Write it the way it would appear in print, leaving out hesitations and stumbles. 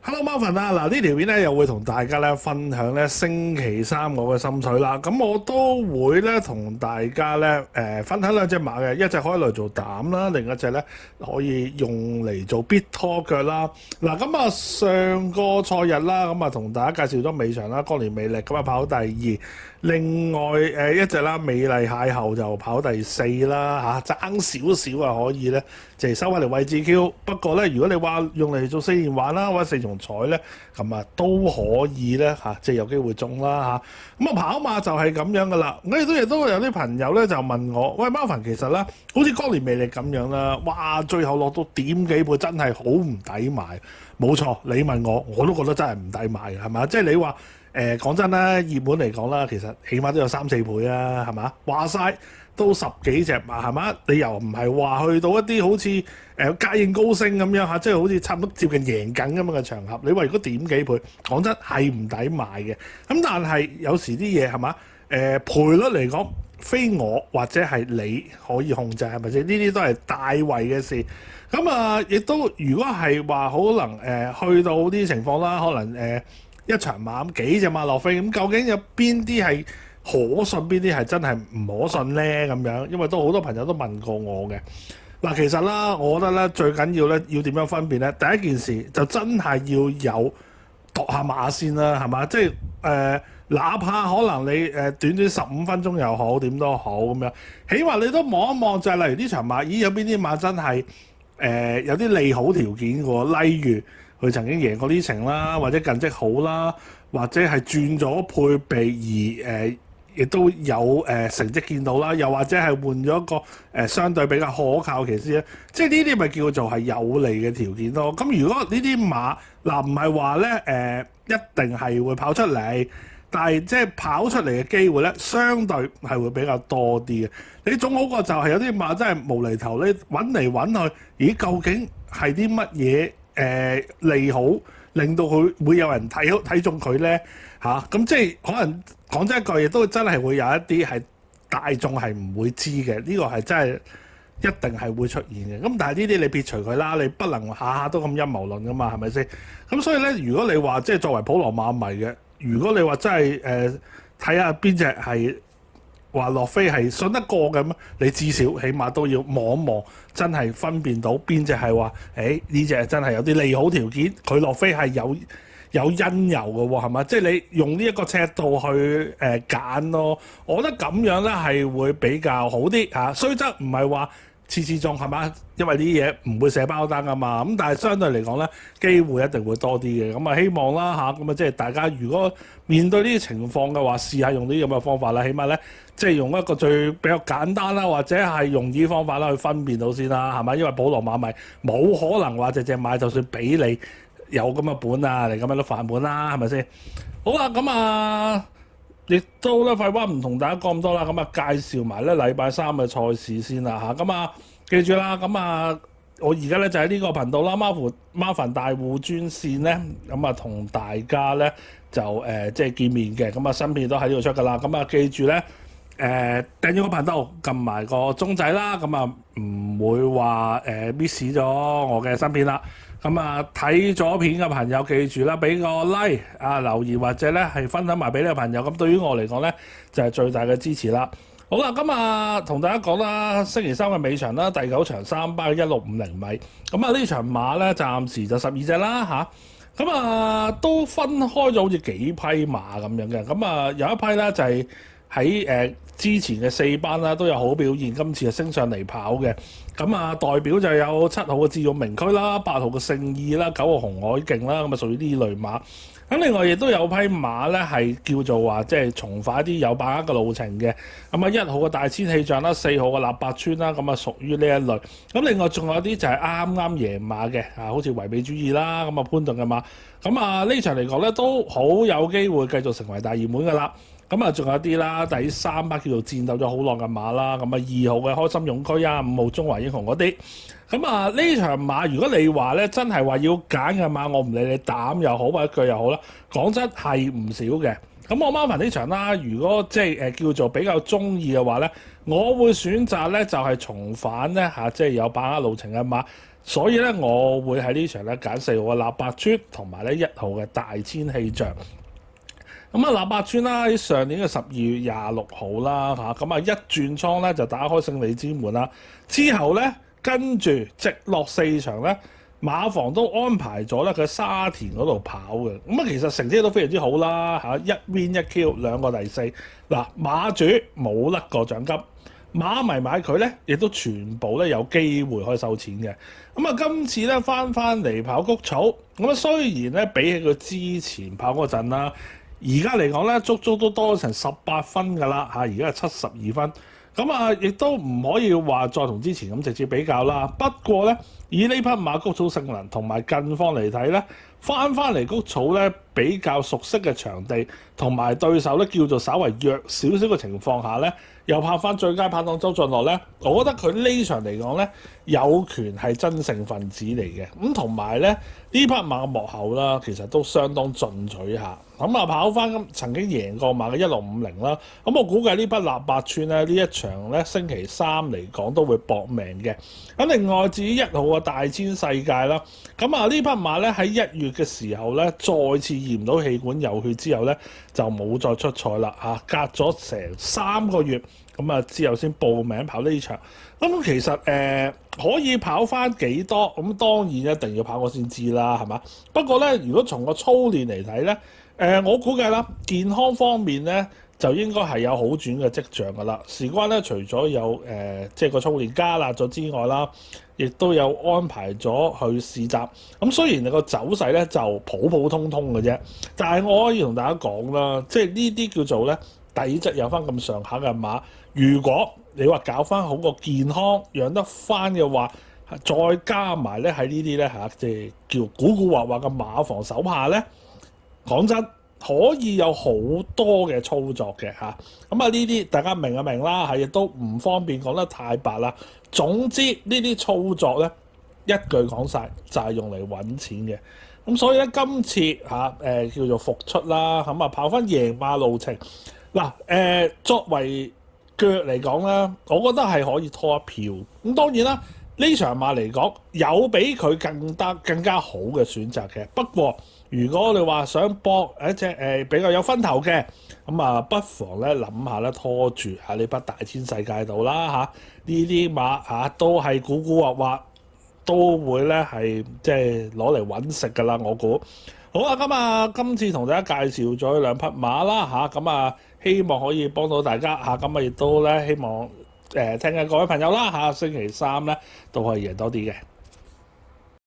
Hello Marvin啊，嗱呢條片咧又會同大家咧分享咧星期三我嘅心水啦。咁我都會咧同大家咧分享兩隻馬嘅，一隻可以嚟做膽啦，另一隻咧可以用嚟做必拖腳啦。嗱咁啊上個賽日啦，咁啊同大家介紹咗尾場啦，光年美力咁啊跑第二。另外一隻啦，美麗邂逅就跑第四啦嚇，爭少少啊可以咧，就係收翻嚟位置 Q。不過咧，如果你話用嚟做四連環啦，或者四重彩咧，咁啊都可以咧嚇，即係有機會中啦嚇。咁啊跑馬就係咁樣噶啦。我亦都有啲朋友咧就問我，喂Marvin其實咧，好似光年美力咁樣啦，哇最後落到點幾倍真係好唔抵買。冇錯，你問我都覺得真係唔抵買嘅，係嘛？即係你話。講真啦，熱門嚟講啦，其實起碼都有3-4倍啊，係嘛？話晒都10幾隻嘛，係嘛？你又唔係話去到一啲好似嘉應高升咁樣嚇，即係好似差唔多接近贏緊咁樣嘅場合。你話如果點幾倍，講真係唔抵買嘅。咁但係有時啲嘢係嘛？賠率嚟講，非我或者係你可以控制係咪先？呢啲都係大圍嘅事。咁啊，亦都如果係話可能去到啲情況啦，可能一場馬咁幾隻馬落飛，咁究竟有邊啲係可信，邊啲係真係唔可信咧？咁樣，因為都好多朋友都問過我嘅。嗱，其實啦，我覺得咧最緊要咧要點樣分辨咧？第一件事就真係要有度下馬先啦，係嘛？即係哪怕可能你短短15分鐘又好，點都好咁樣，起碼你都望一望就係例如呢場馬，咦有邊啲馬真係有啲利好條件嘅喎，例如。佢曾經贏過呢程啦，或者近績好啦，或者係轉咗配備而亦都有成績見到啦，又或者係換咗一個相對比較可靠騎師咧，即係呢啲咪叫做係有利嘅條件咯。咁如果呢啲馬嗱唔係話咧一定係會跑出嚟，但係即係跑出嚟嘅機會咧，相對係會比較多啲嘅。你總好過就係有啲馬真係無厘頭，你揾嚟揾去，咦究竟係啲乜嘢？利好令到佢會有人睇中佢咧嚇，咁即係可能講真一句，亦都真係會有一啲係大眾係唔會知嘅，呢個係真係一定係會出現嘅。咁但係呢啲你撇除佢啦，你不能下下都咁陰謀論噶嘛，係咪先？咁所以咧，如果你話即係作為普羅馬迷嘅，如果你話真係睇下邊隻係話落飛係信得過嘅咩？你至少起碼都要望一望，真係分辨到邊隻係話，呢隻真係有啲利好條件，佢落飛係有因由嘅喎，係嘛？即係你用呢一個尺度去揀咯，我覺得咁樣咧係會比較好啲嚇。雖則唔係話次次中係嘛，因為呢啲嘢唔會寫包單㗎嘛。咁但係相對嚟講咧，機會一定會多啲嘅。咁啊希望啦嚇，咁啊即係大家如果面對呢啲情況嘅話，試下用呢啲咁嘅方法啦，起碼咧即係用一個最比較簡單啦，或者係容易方法啦去分辨到先啦，係咪？因為普羅馬迷冇可能話隻馬就算俾你有咁嘅本啊，嚟咁樣都飯本啦，係咪先？好啦，咁啊〜亦都咧廢話唔同大家講咁多啦，咁啊介紹埋咧禮拜三嘅賽事先啦嚇，咁啊記住啦，咁啊我而家咧就喺呢個頻道啦，Marvin大戶專線咧，咁啊同大家咧就即係見面嘅，咁啊新片都喺呢度出噶啦，咁啊記住咧訂閱個頻道，撳埋個鐘仔啦，咁啊唔會話miss 咗我嘅新片啦。咁啊睇咗片嘅朋友記住啦，俾個 like 啊留言或者咧係分享埋俾你嘅朋友，咁對於我嚟講咧就係最大嘅支持啦。好啦，咁啊同大家講啦，星期三嘅尾場啦，第9場3班1650米，咁啊呢場馬咧暫時就12隻啦嚇，咁啊都分開咗好似幾批馬咁樣嘅，咁啊有一批咧就係喺之前嘅4班啦都有好表現，今次係升上嚟跑嘅。咁啊代表就有7號嘅智勇名區啦，8號嘅聖意啦，9號紅海勁啦，咁啊屬於呢類馬。咁另外亦都有批馬咧係叫做話即係重快啲有把握嘅路程嘅。咁啊1號嘅大千氣象啦，4號嘅臘八村啦，咁啊屬於呢一類。咁另外仲有啲就係啱啱贏馬嘅，好似維美主義啦，咁啊潘頓嘅馬。咁啊呢場嚟講咧都好有機會繼續成為大熱門㗎啦。咁啊，仲有啲啦，第3班叫做戰鬥咗好耐嘅馬啦，咁啊2號嘅開心勇區啊，5號中華英雄嗰啲，咁啊呢場馬如果你話咧真係話要揀嘅馬，我唔理你膽又好或者腳又好啦，講真係唔少嘅。咁我麻煩呢場啦，如果即係叫做比較中意嘅話咧，我會選擇咧就係重返咧即係有把握路程嘅馬。所以咧，我會喺呢場咧揀4號嘅臘八村同埋咧1號嘅大千氣象。咁臘八村啦，喺上年嘅12月26號啦咁一轉倉咧就打開勝利之門啦。之後咧跟住直落4場咧，馬房都安排咗咧佢沙田嗰度跑嘅。其實成績都非常之好啦1 win 1 Q 兩個第4。嗱，馬主冇甩過獎金。馬迷買佢咧，亦都全部咧有機會可以收錢嘅。今次咧翻嚟跑谷草，雖然咧比起佢之前跑嗰陣啦，而家嚟講咧足足都多成18分㗎啦而家係72分。亦都唔可以話再同之前咁直接比較啦。不過咧，以呢匹馬谷草性能同埋近況嚟睇咧，翻嚟谷草咧比較熟悉嘅場地，同埋對手咧叫做稍為弱少少嘅情況下咧，又拍翻最佳拍檔周俊樂咧，我覺得佢呢場嚟講咧有權係真勝分子嚟嘅。同埋咧呢匹馬嘅幕後啦，其實都相當進取下。跑翻曾經贏過馬嘅1650啦。我估計呢匹臘八村咧呢一場咧星期3嚟講都會搏命嘅。另外至於1號嘅大千世界啦，呢匹馬咧喺1月嘅時候咧再次驗到氣管有血之後咧就冇再出賽啦隔咗成3個月之後先報名跑呢場。其實可以跑翻幾多？當然一定要跑過先知啦，係嘛？不過咧，如果從個操練嚟睇咧，我估計啦，健康方面咧就應該係有好轉嘅跡象㗎啦。事關咧，除咗有即係個操練加辣咗之外啦，亦都有安排咗去試習。雖然個走勢咧就普普通通嘅啫，但係我可以同大家講啦，即係呢啲叫做咧底質有翻咁上下嘅馬，如果你話搞翻好個健康養得翻嘅話，再加埋咧喺呢啲咧即係叫古古惑惑嘅馬房手下咧，講真可以有好多嘅操作嘅呢啲大家明就明啦，亦都唔方便講得太白啦。總之呢啲操作咧一句講晒就係用嚟揾錢嘅。所以咧今次叫做復出啦，跑翻贏馬路程嗱作為腳嚟講咧，我覺得係可以拖一票。當然啦，呢場馬嚟講有比佢更加好嘅選擇嘅。不過如果你話想搏一隻比較有分頭嘅，不妨咧諗下咧拖住呢匹大千世界度啦呢啲馬都係古古惑惑，都會咧係即係攞嚟揾食㗎啦，我估。好啊，今次同大家介紹咗兩匹馬啦希望可以幫到大家亦都咧希望聽緊各位朋友啦星期3咧都可以贏多啲嘅。